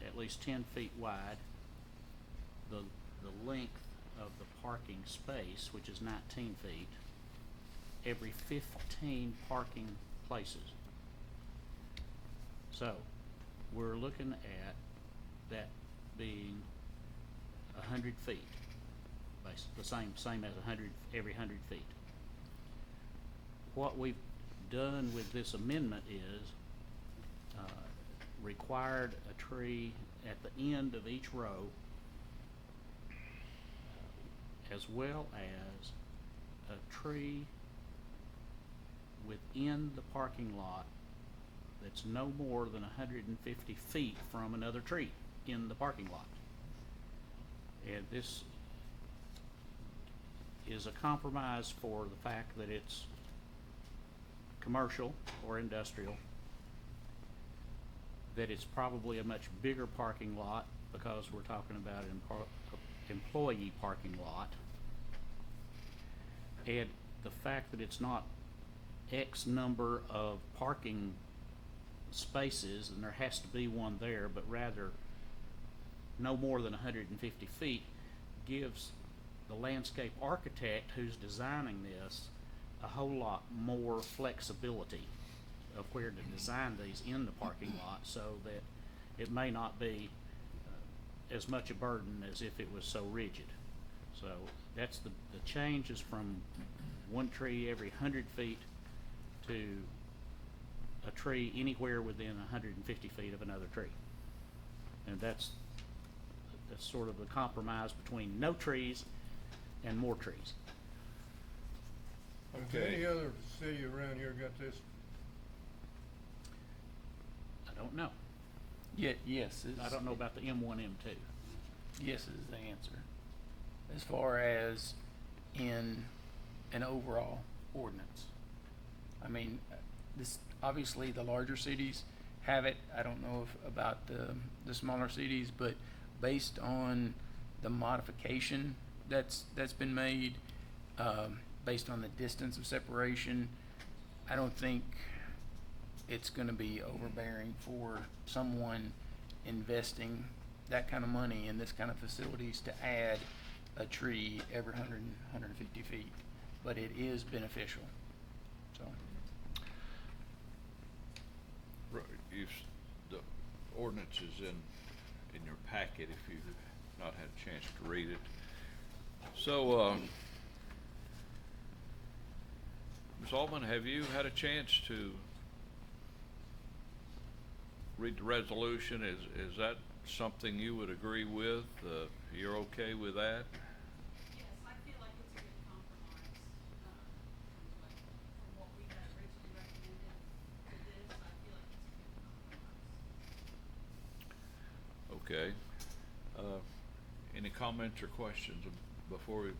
at least 10 feet wide. The length of the parking space, which is 19 feet, every 15 parking places. So we're looking at that being 100 feet, the same as 100 every 100 feet. What we've done with this amendment is required a tree at the end of each row, as well as a tree within the parking lot that's no more than 150 feet from another tree in the parking lot. And this is a compromise for the fact that it's commercial or industrial, that it's probably a much bigger parking lot because we're talking about an employee parking lot, and the fact that it's not X number of parking spaces and there has to be one there, but rather no more than 150 feet, gives the landscape architect who's designing this a whole lot more flexibility of where to design these in the parking lot, so that it may not be as much a burden as if it was so rigid. So that's the changes from one tree every 100 feet to a tree anywhere within 150 feet of another tree. And that's sort of the compromise between no trees and more trees. Has any other city around here got this? I don't know. Yes. I don't know about the M1, M2. Yes is the answer. As far as in an overall ordinance. I mean, this obviously the larger cities have it. I don't know about the smaller cities, but based on the modification that's been made, based on the distance of separation, I don't think it's going to be overbearing for someone investing that kind of money in this kind of facilities to add a tree every 150 feet. But it is beneficial. So. Right, the ordinance is in your packet if you've not had a chance to read it. So, Ms. Altman, have you had a chance to read the resolution? Is that something you would agree with? You're okay with that? Yes, I feel like it's a good compromise from what we had originally recommended to this. I feel like it's a good compromise. Okay. Any comments or questions before we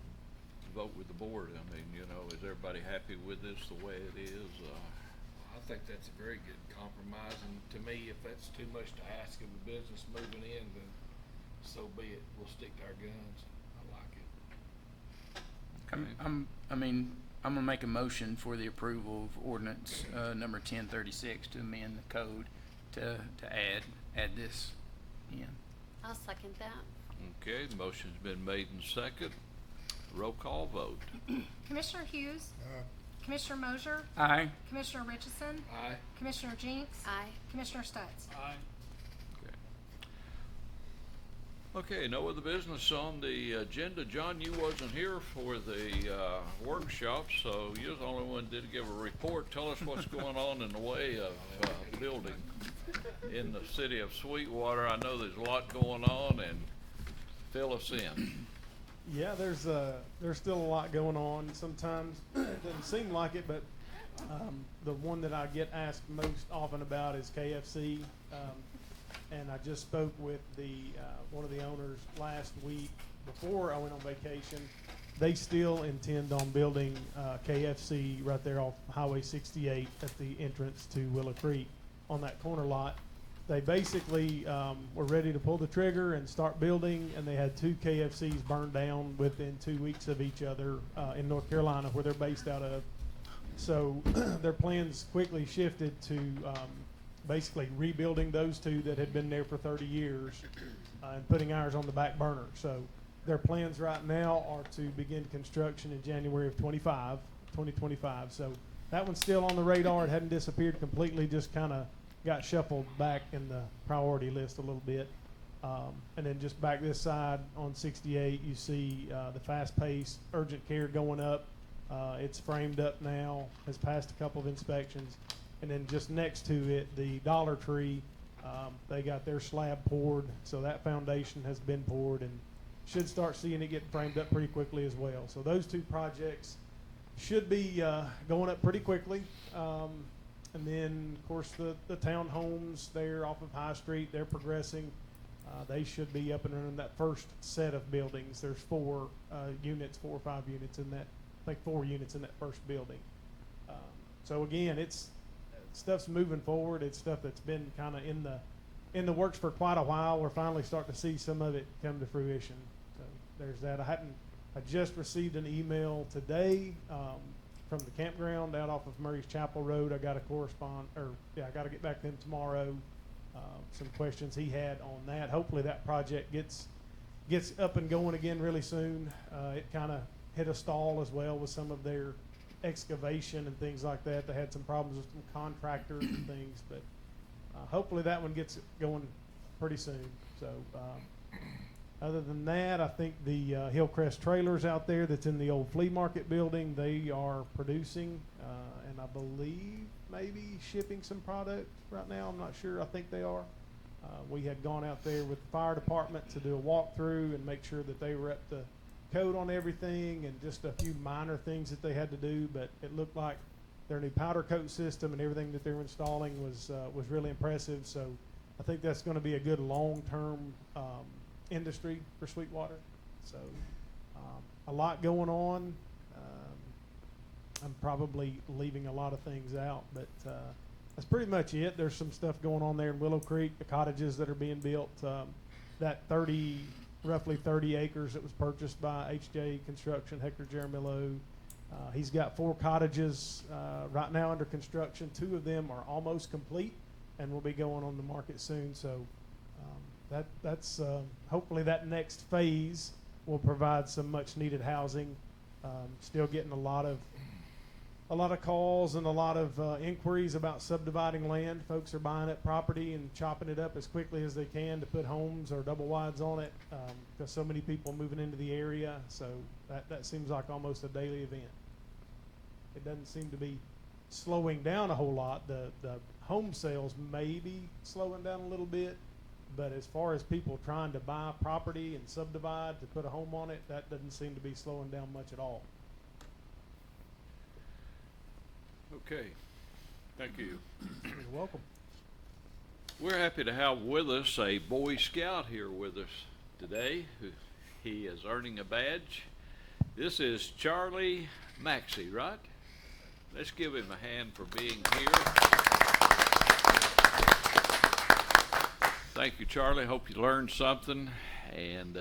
vote with the board? I mean, is everybody happy with this the way it is? I think that's a very good compromise, and to me, if that's too much to ask of a business moving in, then so be it. We'll stick to our guns. I like it. I'm gonna make a motion for the approval of ordinance number 1036 to amend the code to add this in. I'll second that. Okay, the motion's been made and second. Roll call vote. Commissioner Hughes? Commissioner Mosier? Aye. Commissioner Richardson? Aye. Commissioner Jinks? Aye. Commissioner Stutz? Aye. Okay, no other business on the agenda. John, you wasn't here for the workshop, so you're the only one that did give a report. Tell us what's going on in the way of building in the city of Sweetwater. I know there's a lot going on, and fill us in. Yeah, there's still a lot going on. Sometimes it doesn't seem like it, but the one that I get asked most often about is KFC. And I just spoke with one of the owners last week before I went on vacation. They still intend on building KFC right there off Highway 68 at the entrance to Willow Creek on that corner lot. They basically were ready to pull the trigger and start building, and they had 2 KFCs burned down within 2 weeks of each other in North Carolina, where they're based out of. So their plans quickly shifted to basically rebuilding those 2 that had been there for 30 years and putting ours on the back burner. So their plans right now are to begin construction in January of 2025. So that one's still on the radar. It hadn't disappeared completely, just kind of got shuffled back in the priority list a little bit. And then just back this side on 68, you see the fast-paced urgent care going up. It's framed up now, has passed a couple of inspections. And then just next to it, the Dollar Tree, they got their slab poured, so that foundation has been poured and should start seeing it get framed up pretty quickly as well. So those 2 projects should be going up pretty quickly. And then, of course, the townhomes there off of High Street, they're progressing. They should be up and running that first set of buildings. There's 4 units, 4 or 5 units in that, I think 4 units in that first building. So again, stuff's moving forward. It's stuff that's been kind of in the works for quite a while. We're finally starting to see some of it come to fruition. So there's that. I just received an email today from the campground out off of Murray's Chapel Road. I got I got to get back to him tomorrow. Some questions he had on that. Hopefully that project gets up and going again really soon. It kind of hit a stall as well with some of their excavation and things like that. They had some problems with some contractors and things, but hopefully that one gets going pretty soon. So other than that, I think the Hillcrest trailers out there that's in the old flea market building, they are producing and I believe maybe shipping some product right now. I'm not sure. I think they are. We had gone out there with the fire department to do a walkthrough and make sure that they were up to code on everything and just a few minor things that they had to do, but it looked like their new powder coat system and everything that they were installing was really impressive. So I think that's going to be a good long-term industry for Sweetwater. So a lot going on. I'm probably leaving a lot of things out, but that's pretty much it. There's some stuff going on there in Willow Creek, the cottages that are being built, that roughly 30 acres that was purchased by HJ Construction, Hector Jaramillo. He's got 4 cottages right now under construction. 2 of them are almost complete and will be going on the market soon. So that's hopefully that next phase will provide some much needed housing. Still getting a lot of calls and a lot of inquiries about subdividing land. Folks are buying up property and chopping it up as quickly as they can to put homes or double wides on it because so many people are moving into the area. So that seems like almost a daily event. It doesn't seem to be slowing down a whole lot. The home sales may be slowing down a little bit, but as far as people trying to buy property and subdivide to put a home on it, that doesn't seem to be slowing down much at all. Okay, thank you. You're welcome. We're happy to have with us a Boy Scout here with us today. He is earning a badge. This is Charlie Maxey, right? Let's give him a hand for being here. Thank you, Charlie. Hope you learned something, and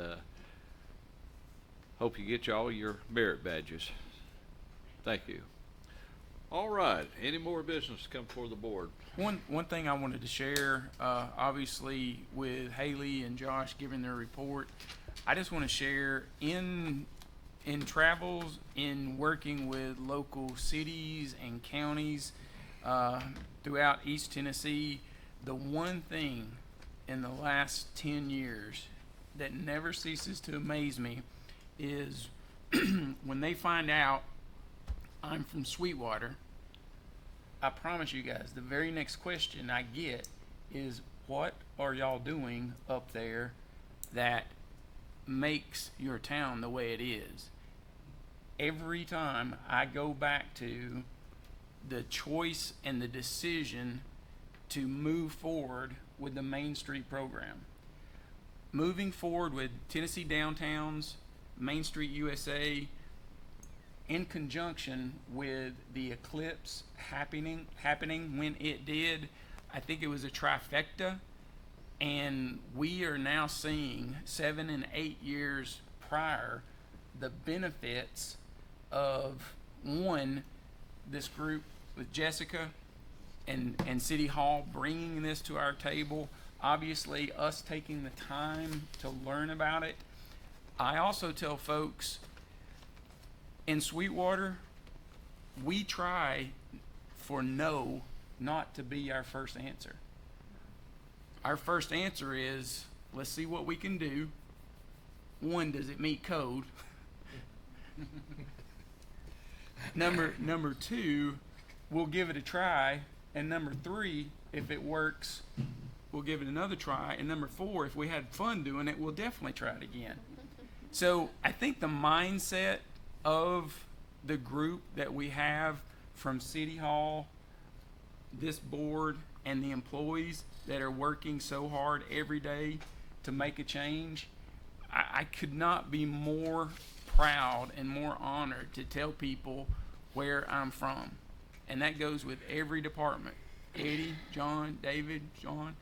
hope you get all your merit badges. Thank you. All right. Any more business to come before the board? One thing I wanted to share, obviously with Haley and Josh giving their report, I just want to share in travels, in working with local cities and counties throughout East Tennessee, the one thing in the last 10 years that never ceases to amaze me is when they find out I'm from Sweetwater, I promise you guys, the very next question I get is, what are y'all doing up there that makes your town the way it is. Every time I go back to the choice and the decision to move forward with the Main Street program. Moving forward with Tennessee Downtowns, Main Street USA, in conjunction with the eclipse happening when it did, I think it was a trifecta, and we are now seeing 7 and 8 years prior the benefits of one, this group with Jessica and City Hall bringing this to our table, obviously us taking the time to learn about it. I also tell folks in Sweetwater, we try for no not to be our first answer. Our first answer is, let's see what we can do. One, does it meet code? Number two, we'll give it a try. And number three, if it works, we'll give it another try. And number four, if we had fun doing it, we'll definitely try it again. So I think the mindset of the group that we have from City Hall, this board, and the employees that are working so hard every day to make a change, I could not be more proud and more honored to tell people where I'm from. And that goes with every department. Eddie, John, David, John.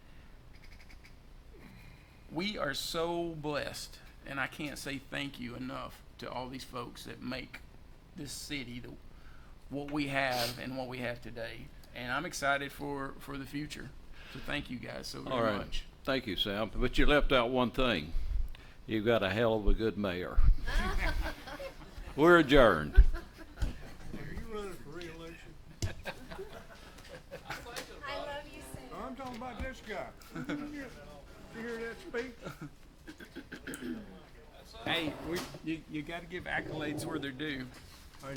We are so blessed, and I can't say thank you enough to all these folks that make this city what we have and what we have today. And I'm excited for the future. So thank you guys so All very right. much. Thank you, Sam. But you left out one thing. You've got a hell of a good mayor. We're adjourned. Are you running for re-election? I love you, Sam. I'm talking about this guy. Did you hear that speak? Hey, you got to give accolades where they're due. Hey,